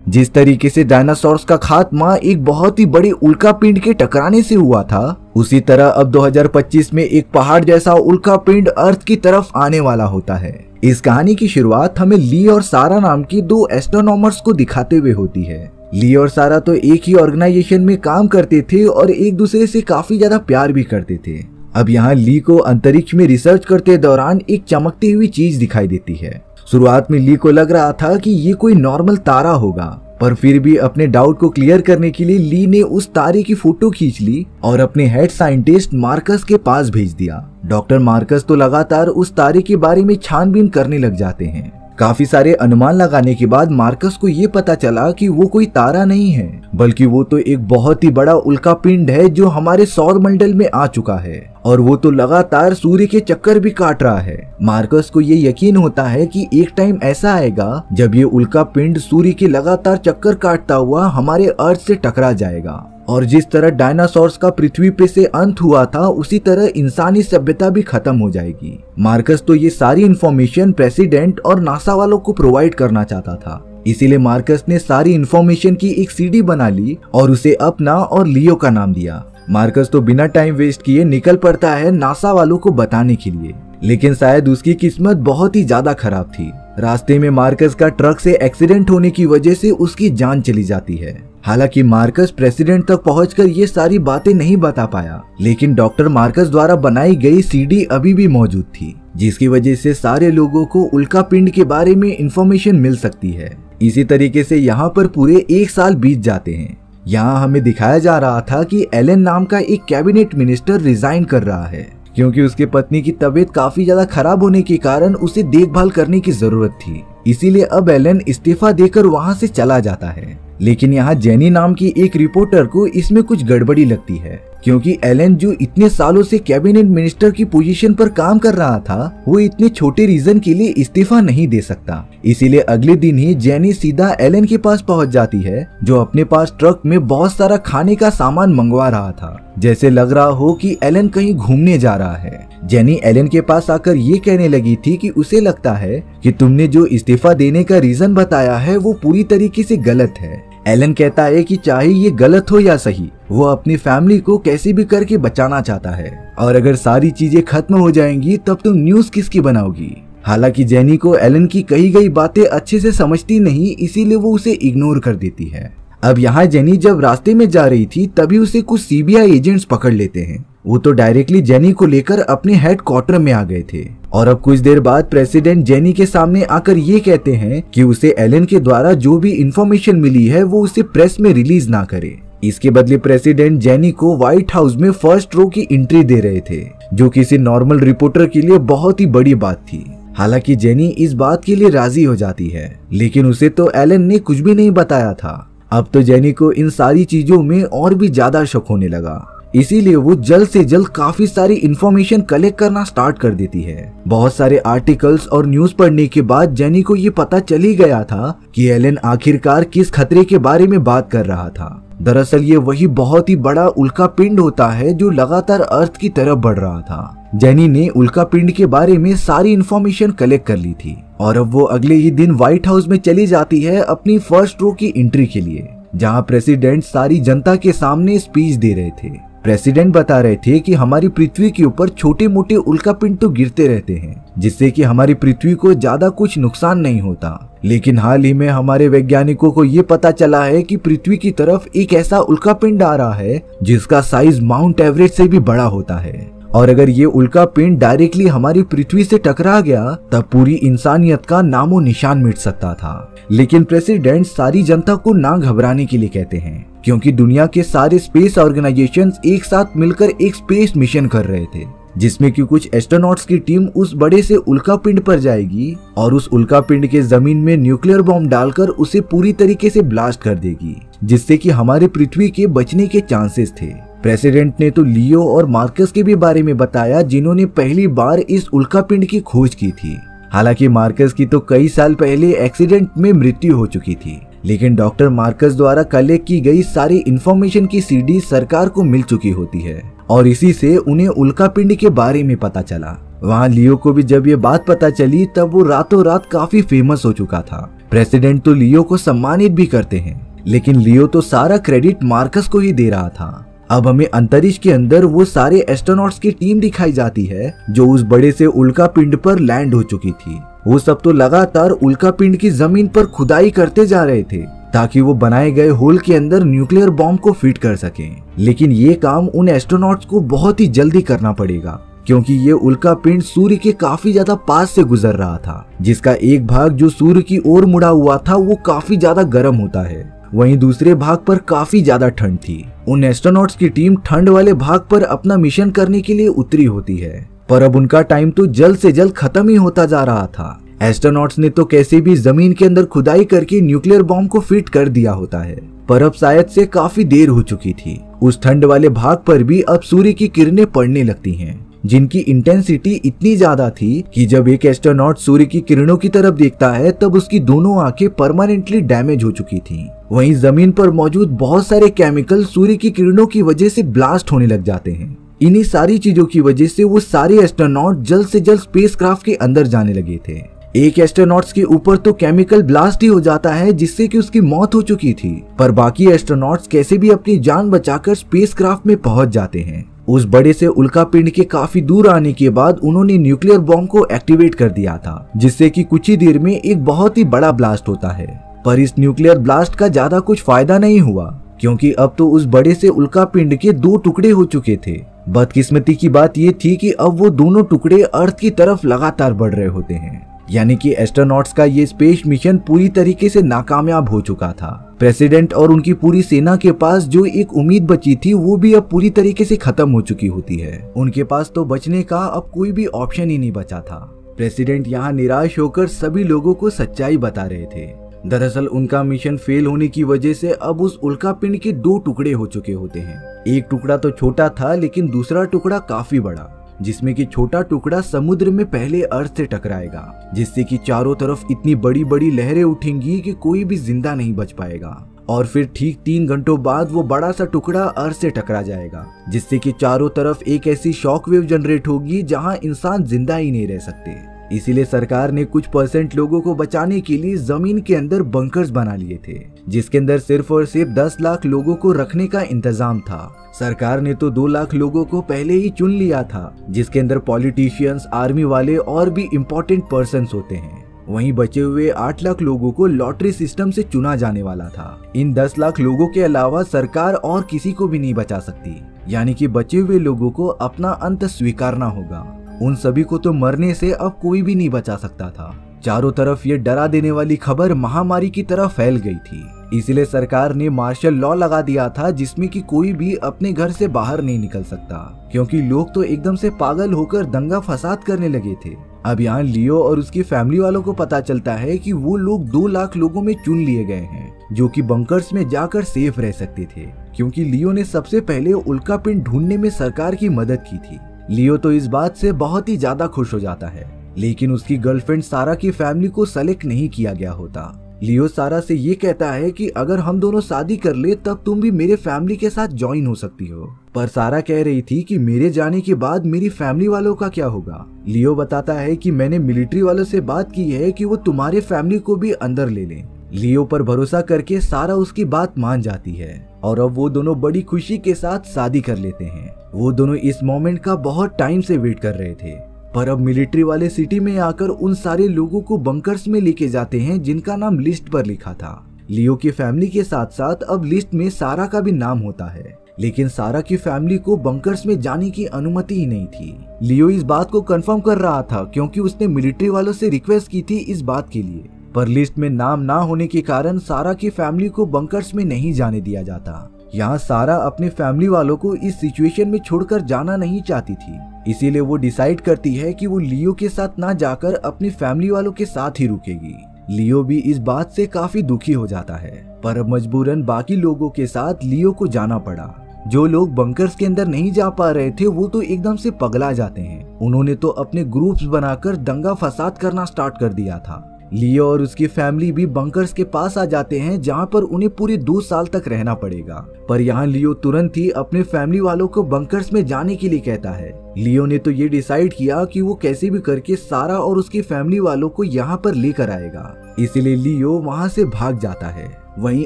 जिस तरीके से डायनासोर्स का खात्मा एक बहुत ही बड़े उल्कापिंड के टकराने से हुआ था, उसी तरह अब 2025 में एक पहाड़ जैसा उल्कापिंड अर्थ की तरफ आने वाला होता है। इस कहानी की शुरुआत हमें ली और सारा नाम की दो एस्ट्रोनॉमर्स को दिखाते हुए होती है। ली और सारा तो एक ही ऑर्गेनाइजेशन में काम करते थे और एक दूसरे से काफी ज्यादा प्यार भी करते थे। अब यहाँ ली को अंतरिक्ष में रिसर्च करते दौरान एक चमकती हुई चीज दिखाई देती है। शुरुआत में ली को लग रहा था कि ये कोई नॉर्मल तारा होगा, पर फिर भी अपने डाउट को क्लियर करने के लिए ली ने उस तारे की फोटो खींच ली और अपने हेड साइंटिस्ट मार्कस के पास भेज दिया। डॉक्टर मार्कस तो लगातार उस तारे के बारे में छानबीन करने लग जाते हैं। काफी सारे अनुमान लगाने के बाद मार्कस को ये पता चला कि वो कोई तारा नहीं है, बल्कि वो तो एक बहुत ही बड़ा उल्कापिंड है जो हमारे सौर मंडल में आ चुका है और वो तो लगातार सूर्य के चक्कर भी काट रहा है। मार्कस को ये यकीन होता है कि एक टाइम ऐसा आएगा जब ये उल्कापिंड सूर्य के लगातार चक्कर काटता हुआ हमारे अर्थ से टकरा जाएगा और जिस तरह डायनासोर्स का पृथ्वी पे से अंत हुआ था, उसी तरह इंसानी सभ्यता भी खत्म हो जाएगी। मार्कस तो ये सारी इंफॉर्मेशन प्रेसिडेंट और नासा वालों को प्रोवाइड करना चाहता था, इसीलिए मार्कस ने सारी इंफॉर्मेशन की एक सीडी बना ली और उसे अपना और लियो का नाम दिया। मार्कस तो बिना टाइम वेस्ट किए निकल पड़ता है नासा वालों को बताने के लिए, लेकिन शायद उसकी किस्मत बहुत ही ज्यादा खराब थी। रास्ते में मार्कस का ट्रक से एक्सीडेंट होने की वजह से उसकी जान चली जाती है। हालांकि मार्कस प्रेसिडेंट तक पहुंचकर ये सारी बातें नहीं बता पाया, लेकिन डॉक्टर मार्कस द्वारा बनाई गई सीडी अभी भी मौजूद थी, जिसकी वजह से सारे लोगों को उल्कापिंड के बारे में इंफॉर्मेशन मिल सकती है। इसी तरीके से यहाँ पर पूरे 1 साल बीत जाते हैं। यहाँ हमें दिखाया जा रहा था कि एलन नाम का एक कैबिनेट मिनिस्टर रिजाइन कर रहा है, क्योंकि उसके पत्नी की तबीयत काफी ज्यादा खराब होने के कारण उसे देखभाल करने की जरूरत थी। इसीलिए अब एलन इस्तीफा देकर वहां से चला जाता है। लेकिन यहाँ जेनी नाम की एक रिपोर्टर को इसमें कुछ गड़बड़ी लगती है, क्योंकि एलन जो इतने सालों से कैबिनेट मिनिस्टर की पोजीशन पर काम कर रहा था, वो इतने छोटे रीजन के लिए इस्तीफा नहीं दे सकता। इसीलिए अगले दिन ही जेनी सीधा एलन के पास पहुंच जाती है, जो अपने पास ट्रक में बहुत सारा खाने का सामान मंगवा रहा था, जैसे लग रहा हो कि एलन कहीं घूमने जा रहा है। जेनी एलन के पास आकर ये कहने लगी थी कि उसे लगता है कि तुमने जो इस्तीफा देने का रीजन बताया है वो पूरी तरीके से गलत है। एलन कहता है कि चाहे ये गलत हो या सही, वो अपनी फैमिली को कैसे भी करके बचाना चाहता है और अगर सारी चीजें खत्म हो जाएंगी तब तुम न्यूज किसकी बनाओगी। हालांकि जेनी को एलन की कही गई बातें अच्छे से समझती नहीं, इसीलिए वो उसे इग्नोर कर देती है। अब यहाँ जेनी जब रास्ते में जा रही थी तभी उसे कुछ सीबीआई एजेंट्स पकड़ लेते हैं। वो तो डायरेक्टली जेनी को लेकर अपने हेडक्वार्टर में आ गए थे और अब कुछ देर बाद प्रेसिडेंट जेनी के सामने आकर ये कहते हैं कि उसे एलन के द्वारा जो भी इंफॉर्मेशन मिली है वो उसे प्रेस में रिलीज ना करे। इसके बदले प्रेसिडेंट जेनी को व्हाइट हाउस में फर्स्ट रो की एंट्री दे रहे थे, जो किसी नॉर्मल रिपोर्टर के लिए बहुत ही बड़ी बात थी। हालांकि जेनी इस बात के लिए राजी हो जाती है, लेकिन उसे तो एलन ने कुछ भी नहीं बताया था। अब तो जेनी को इन सारी चीजों में और भी ज्यादा शक होने लगा, इसीलिए वो जल्द से जल्द काफी सारी इंफॉर्मेशन कलेक्ट करना स्टार्ट कर देती है। बहुत सारे आर्टिकल्स और न्यूज पढ़ने के बाद जेनी को ये पता चल ही गया था कि एलन आखिरकार किस खतरे के बारे में बात कर रहा था। दरअसल ये वही बहुत ही बड़ा उल्कापिंड होता है जो लगातार अर्थ की तरफ बढ़ रहा था। जेनी ने उल्कापिंड के बारे में सारी इंफॉर्मेशन कलेक्ट कर ली थी और अब वो अगले ही दिन व्हाइट हाउस में चली जाती है अपनी फर्स्ट रो की एंट्री के लिए, जहाँ प्रेसिडेंट सारी जनता के सामने स्पीच दे रहे थे। प्रेसिडेंट बता रहे थे कि हमारी पृथ्वी के ऊपर छोटे मोटे उल्कापिंड तो गिरते रहते हैं, जिससे कि हमारी पृथ्वी को ज्यादा कुछ नुकसान नहीं होता, लेकिन हाल ही में हमारे वैज्ञानिकों को ये पता चला है कि पृथ्वी की तरफ एक ऐसा उल्कापिंड आ रहा है जिसका साइज माउंट एवरेस्ट से भी बड़ा होता है और अगर ये उल्कापिंड डायरेक्टली हमारी पृथ्वी से टकरा गया तब पूरी इंसानियत का नामो निशान मिट सकता था। लेकिन प्रेसिडेंट सारी जनता को ना घबराने के लिए कहते हैं, क्योंकि दुनिया के सारे स्पेस ऑर्गेनाइजेशंस एक साथ मिलकर एक स्पेस मिशन कर रहे थे, जिसमें कि कुछ एस्ट्रोनॉट्स की टीम उस बड़े से उल्कापिंड पर जाएगी और उस उल्कापिंड के जमीन में न्यूक्लियर बॉम्ब डालकर उसे पूरी तरीके से ब्लास्ट कर देगी, जिससे कि हमारे पृथ्वी के बचने के चांसेस थे। प्रेसिडेंट ने तो लियो और मार्कस के भी बारे में बताया, जिन्होंने पहली बार इस उल्कापिंड की खोज की थी। हालांकि मार्कस की तो कई साल पहले एक्सीडेंट में मृत्यु हो चुकी थी, लेकिन डॉक्टर मार्कस द्वारा कलेक्ट की गई सारी इंफॉर्मेशन की सीडी सरकार को मिल चुकी होती है और इसी से उन्हें उल्कापिंड के बारे में पता चला। वहाँ लियो को भी जब ये बात पता चली तब वो रातों रात काफी फेमस हो चुका था। प्रेसिडेंट तो लियो को सम्मानित भी करते हैं, लेकिन लियो तो सारा क्रेडिट मार्कस को ही दे रहा था। अब हमें अंतरिक्ष के अंदर वो सारे एस्ट्रोनॉट्स की टीम दिखाई जाती है जो उस बड़े से उल्का पिंड पर लैंड हो चुकी थी। वो सब तो लगातार उल्का पिंड की जमीन पर खुदाई करते जा रहे थे ताकि वो बनाए गए होल के अंदर न्यूक्लियर बॉम्ब को फिट कर सकें। लेकिन ये काम उन एस्ट्रोनॉट्स को बहुत ही जल्दी करना पड़ेगा क्योंकि ये उल्का पिंड सूर्य के काफी ज्यादा पास से गुजर रहा था, जिसका एक भाग जो सूर्य की ओर मुड़ा हुआ था वो काफी ज्यादा गर्म होता है, वहीं दूसरे भाग पर काफी ज्यादा ठंड थी। उन एस्ट्रोनॉट्स की टीम ठंड वाले भाग पर अपना मिशन करने के लिए उतरी होती है, पर अब उनका टाइम तो जल्द से जल्द खत्म ही होता जा रहा था। एस्ट्रोनॉट्स ने तो कैसे भी जमीन के अंदर खुदाई करके न्यूक्लियर बॉम्ब को फिट कर दिया होता है, पर अब शायद से काफी देर हो चुकी थी। उस ठंड वाले भाग पर भी अब सूर्य की किरणें पड़ने लगती हैं, जिनकी इंटेंसिटी इतनी ज्यादा थी कि जब एक एस्ट्रोनॉट सूर्य की किरणों की तरफ देखता है तब उसकी दोनों आंखें परमानेंटली डैमेज हो चुकी थीं। वहीं जमीन पर मौजूद बहुत सारे केमिकल सूर्य की किरणों की वजह से ब्लास्ट होने लग जाते हैं। इन्हीं सारी चीजों की वजह से वो सारे एस्ट्रोनॉट जल्द से जल्द स्पेसक्राफ्ट के अंदर जाने लगे थे। एक एस्ट्रोनॉट्स के ऊपर तो केमिकल ब्लास्ट ही हो जाता है जिससे कि उसकी मौत हो चुकी थी, पर बाकी एस्ट्रोनॉट्स कैसे भी अपनी जान बचाकर स्पेसक्राफ्ट में पहुंच जाते हैं। उस बड़े से उल्का पिंड के काफी दूर आने के बाद उन्होंने न्यूक्लियर बॉम्ब को एक्टिवेट कर दिया था, जिससे कि कुछ ही देर में एक बहुत ही बड़ा ब्लास्ट होता है। पर इस न्यूक्लियर ब्लास्ट का ज्यादा कुछ फायदा नहीं हुआ क्योंकि अब तो उस बड़े से उल्का पिंड के 2 टुकड़े हो चुके थे। बदकिस्मती की बात ये थी कि अब वो दोनों टुकड़े अर्थ की तरफ लगातार बढ़ रहे होते हैं, यानी कि एस्ट्रोनॉट्स का ये स्पेस मिशन पूरी तरीके से नाकामयाब हो चुका था। प्रेसिडेंट और उनकी पूरी सेना के पास जो एक उम्मीद बची थी वो भी अब पूरी तरीके से खत्म हो चुकी होती है। उनके पास तो बचने का अब कोई भी ऑप्शन ही नहीं बचा था। प्रेसिडेंट यहाँ निराश होकर सभी लोगों को सच्चाई बता रहे थे। दरअसल उनका मिशन फेल होने की वजह से अब उस उल्का पिंड के 2 टुकड़े हो चुके होते हैं। एक टुकड़ा तो छोटा था लेकिन दूसरा टुकड़ा काफी बड़ा, जिसमें कि छोटा टुकड़ा समुद्र में पहले अर्थ से टकराएगा, जिससे कि चारों तरफ इतनी बड़ी बड़ी लहरें उठेंगी कि कोई भी जिंदा नहीं बच पाएगा। और फिर ठीक 3 घंटों बाद वो बड़ा सा टुकड़ा अर्थ से टकरा जाएगा, जिससे कि चारों तरफ एक ऐसी शॉक वेव जनरेट होगी जहां इंसान जिंदा ही नहीं रह सकते। इसीलिए सरकार ने कुछ % लोगों को बचाने के लिए जमीन के अंदर बंकर्स बना लिए थे, जिसके अंदर सिर्फ और सिर्फ 10 लाख लोगों को रखने का इंतजाम था। सरकार ने तो 2 लाख लोगों को पहले ही चुन लिया था, जिसके अंदर पॉलिटिशियंस, आर्मी वाले और भी इम्पोर्टेंट पर्सन्स होते हैं। वहीं बचे हुए 8 लाख लोगों को लॉटरी सिस्टम से चुना जाने वाला था। इन 10 लाख लोगों के अलावा सरकार और किसी को भी नहीं बचा सकती, यानी कि बचे हुए लोगों को अपना अंत स्वीकारना होगा। उन सभी को तो मरने से अब कोई भी नहीं बचा सकता था। चारों तरफ ये डरा देने वाली खबर महामारी की तरह फैल गई थी। इसलिए सरकार ने मार्शल लॉ लगा दिया था, जिसमें कि कोई भी अपने घर से बाहर नहीं निकल सकता, क्योंकि लोग तो एकदम से पागल होकर दंगा फसाद करने लगे थे। अब यहाँ लियो और उसकी फैमिली वालों को पता चलता है कि वो लोग 2 लाख लोगों में चुन लिए गए हैं, जो कि बंकर्स में जाकर सेफ रह सकते थे, क्योंकि लियो ने सबसे पहले उल्का पिंड ढूंढने में सरकार की मदद की थी। लियो तो इस बात से बहुत ही ज्यादा खुश हो जाता है, लेकिन उसकी गर्लफ्रेंड सारा की फैमिली को सेलेक्ट नहीं किया गया होता। लियो सारा से ये कहता है कि अगर हम दोनों शादी कर ले तब तुम भी मेरे फैमिली के साथ ज्वाइन हो सकती हो, पर सारा कह रही थी कि मेरे जाने के बाद मेरी फैमिली वालों का क्या होगा। लियो बताता है कि मैंने मिलिट्री वालों से बात की है कि वो तुम्हारे फैमिली को भी अंदर ले लें। लियो पर भरोसा करके सारा उसकी बात मान जाती है और अब वो दोनों बड़ी खुशी के साथ शादी कर लेते हैं। वो दोनों इस मोमेंट का बहुत टाइम से वेट कर रहे थे, पर अब मिलिट्री वाले सिटी में आकर उन सारे लोगों को बंकर्स में लेके जाते हैं जिनका नाम लिस्ट पर लिखा था। लियो की फैमिली के साथ साथ अब लिस्ट में सारा का भी नाम होता है, लेकिन सारा की फैमिली को बंकर्स में जाने की अनुमति ही नहीं थी। लियो इस बात को कंफर्म कर रहा था क्योंकि उसने मिलिट्री वालों से रिक्वेस्ट की थी इस बात के लिए, पर लिस्ट में नाम ना होने के कारण सारा की फैमिली को बंकर्स में नहीं जाने दिया जाता। यहाँ सारा अपने फैमिली वालों को इस सिचुएशन में छोड़कर जाना नहीं चाहती थी, इसीलिए वो डिसाइड करती है कि वो लियो के साथ ना जाकर अपनी फैमिली वालों के साथ ही रुकेगी। लियो भी इस बात से काफी दुखी हो जाता है, पर अब मजबूरन बाकी लोगों के साथ लियो को जाना पड़ा। जो लोग बंकर्स के अंदर नहीं जा पा रहे थे वो तो एकदम से पगला जाते हैं। उन्होंने तो अपने ग्रुप्स बनाकर दंगा फसाद करना स्टार्ट कर दिया था। लियो और उसकी फैमिली भी बंकर्स के पास आ जाते हैं, जहां पर उन्हें पूरे 2 साल तक रहना पड़ेगा। पर यहाँ लियो तुरंत ही अपने फैमिली वालों को बंकर्स में जाने के लिए कहता है, लियो ने तो ये डिसाइड किया कि वो कैसे भी करके सारा और उसकी फैमिली वालों को यहाँ पर लेकर आएगा। इसलिए लियो वहाँ से भाग जाता है। वहीं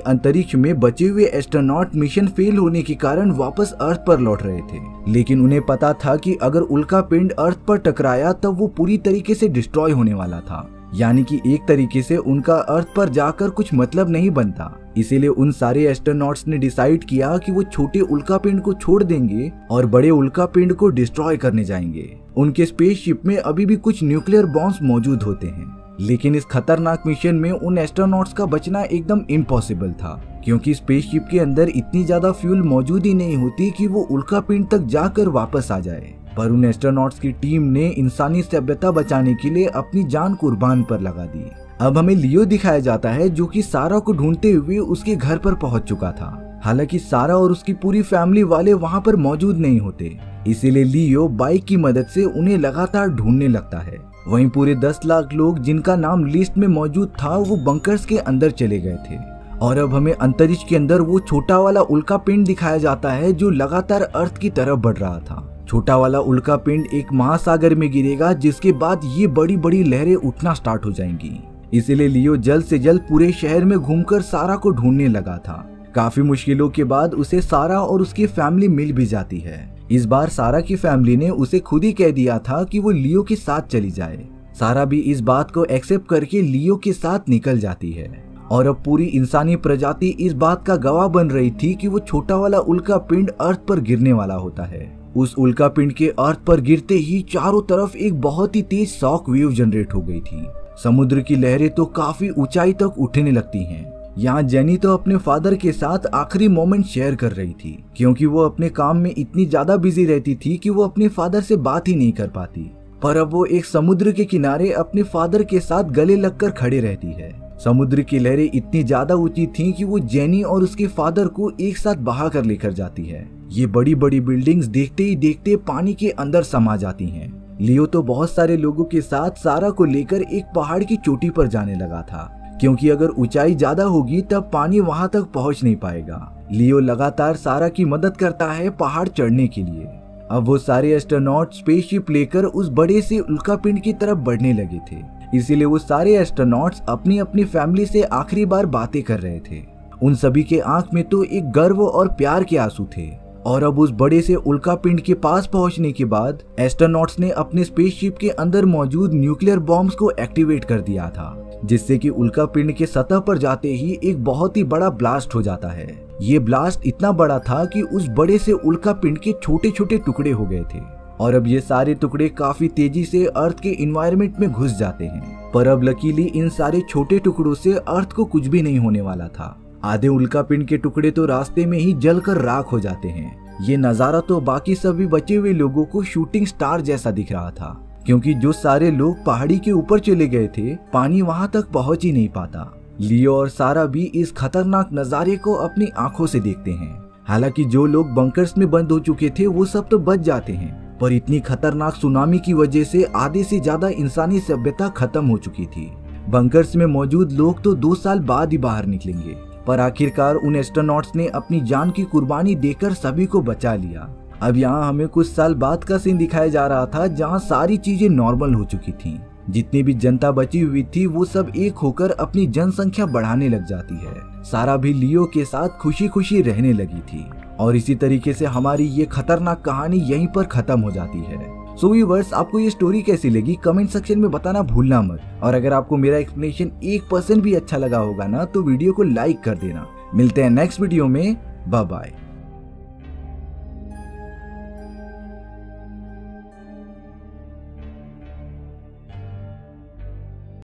अंतरिक्ष में बचे हुए एस्ट्रोनॉट मिशन फेल होने के कारण वापस अर्थ पर लौट रहे थे, लेकिन उन्हें पता था कि अगर उल्का पिंड अर्थ पर टकराया तब वो पूरी तरीके से डिस्ट्रॉय होने वाला था, यानी कि एक तरीके से उनका अर्थ पर जाकर कुछ मतलब नहीं बनता। इसीलिए उन सारे एस्ट्रोनॉट्स ने डिसाइड किया कि वो छोटे उल्का पिंड को छोड़ देंगे और बड़े उल्का पिंड को डिस्ट्रॉय करने जाएंगे। उनके स्पेसशिप में अभी भी कुछ न्यूक्लियर बॉम्ब्स मौजूद होते हैं, लेकिन इस खतरनाक मिशन में उन एस्ट्रोनॉट्स का बचना एकदम इम्पॉसिबल था, क्योंकि स्पेसशिप के अंदर इतनी ज्यादा फ्यूल मौजूद ही नहीं होती कि वो उल्का पिंड तक जाकर वापस आ जाए। पर उन एस्ट्रोनॉट्स की टीम ने इंसानी सभ्यता बचाने के लिए अपनी जान कुर्बान पर लगा दी। अब हमें लियो दिखाया जाता है, जो कि सारा को ढूंढते हुए उसके घर पर पहुंच चुका था। हालांकि सारा और उसकी पूरी फैमिली वाले वहां पर मौजूद नहीं होते, इसीलिए लियो बाइक की मदद से उन्हें लगातार ढूंढने लगता है। वहीं पूरे 10 लाख लोग जिनका नाम लिस्ट में मौजूद था वो बंकर्स के अंदर चले गए थे। और अब हमें अंतरिक्ष के अंदर वो छोटा वाला उल्का पिंड दिखाया जाता है जो लगातार अर्थ की तरफ बढ़ रहा था। छोटा वाला उल्का पिंड एक महासागर में गिरेगा, जिसके बाद ये बड़ी बड़ी लहरें उठना स्टार्ट हो जाएंगी। इसीलिए लियो जल्द से जल्द पूरे शहर में घूमकर सारा को ढूंढने लगा था। काफी मुश्किलों के बाद उसे सारा और उसकी फैमिली मिल भी जाती है। इस बार सारा की फैमिली ने उसे खुद ही कह दिया था कि वो लियो के साथ चली जाए। सारा भी इस बात को एक्सेप्ट करके लियो के साथ निकल जाती है। और अब पूरी इंसानी प्रजाति इस बात का गवाह बन रही थी कि वो छोटा वाला उल्का पिंड अर्थ पर गिरने वाला होता है। उस उल्का पिंड के अर्थ पर गिरते ही चारों तरफ एक बहुत ही तेज शॉक वेव जनरेट हो गई थी। समुद्र की लहरें तो काफी ऊंचाई तक उठने लगती हैं। यहाँ जेनी तो अपने फादर के साथ आखिरी मोमेंट शेयर कर रही थी, क्योंकि वो अपने काम में इतनी ज्यादा बिजी रहती थी कि वो अपने फादर से बात ही नहीं कर पाती। पर अब वो एक समुद्र के किनारे अपने फादर के साथ गले लगकर खड़े रहती है। समुद्र की लहरें इतनी ज्यादा ऊंची थीं कि वो जेनी और उसके फादर को एक साथ बहा कर लेकर जाती है। ये बड़ी बड़ी बिल्डिंग्स देखते ही देखते पानी के अंदर समा जाती हैं। लियो तो बहुत सारे लोगों के साथ सारा को लेकर एक पहाड़ की चोटी पर जाने लगा था, क्योंकि अगर ऊंचाई ज्यादा होगी तब पानी वहां तक पहुंच नहीं पाएगा। लियो लगातार सारा की मदद करता है पहाड़ चढ़ने के लिए। अब वो सारे एस्ट्रोनॉट स्पेसशिप लेकर उस बड़े से उल्का पिंड की तरफ बढ़ने लगे थे। इसीलिए वो सारे एस्ट्रोनॉट्स अपनी अपनी फैमिली से आखिरी बार बातें कर रहे थे। उन सभी के आंख में तो एक गर्व और प्यार के आंसू थे। और अब उस बड़े से उल्का पिंड के पास पहुंचने के बाद एस्ट्रोनॉट्स ने अपने स्पेसशिप के अंदर मौजूद न्यूक्लियर बॉम्ब्स को एक्टिवेट कर दिया था, जिससे कि उल्का पिंड के सतह पर जाते ही एक बहुत ही बड़ा ब्लास्ट हो जाता है। ये ब्लास्ट इतना बड़ा था कि उस बड़े से उल्का पिंड के छोटे छोटे टुकड़े हो गए थे। और अब ये सारे टुकड़े काफी तेजी से अर्थ के इन्वायरमेंट में घुस जाते हैं। पर अब लकीली इन सारे छोटे टुकड़ों से अर्थ को कुछ भी नहीं होने वाला था। आधे उल्का पिंड के टुकड़े तो रास्ते में ही जलकर राख हो जाते हैं। ये नजारा तो बाकी सभी बचे हुए लोगों को शूटिंग स्टार जैसा दिख रहा था, क्योंकि जो सारे लोग पहाड़ी के ऊपर चले गए थे पानी वहां तक पहुंच ही नहीं पाता। लियो और सारा भी इस खतरनाक नजारे को अपनी आंखों से देखते हैं। हालांकि जो लोग बंकर्स में बंद हो चुके थे वो सब तो बच जाते हैं, पर इतनी खतरनाक सुनामी की वजह से आधे से ज्यादा इंसानी सभ्यता खत्म हो चुकी थी। बंकर्स में मौजूद लोग तो 2 साल बाद ही बाहर निकलेंगे। पर आखिरकार उन एस्ट्रोनॉट्स ने अपनी जान की कुर्बानी देकर सभी को बचा लिया। अब यहाँ हमें कुछ साल बाद का सीन दिखाया जा रहा था, जहाँ सारी चीजें नॉर्मल हो चुकी थी। जितनी भी जनता बची हुई थी वो सब एक होकर अपनी जनसंख्या बढ़ाने लग जाती है। सारा भी लियो के साथ खुशी खुशी रहने लगी थी। और इसी तरीके से हमारी ये खतरनाक कहानी यहीं पर खत्म हो जाती है। सो व्यूअर्स, आपको ये स्टोरी कैसी लगी कमेंट सेक्शन में बताना भूलना मत। और अगर आपको मेरा एक्सप्लेनेशन 1% भी अच्छा लगा होगा ना तो वीडियो को लाइक कर देना। मिलते हैं नेक्स्ट वीडियो में। Bye bye.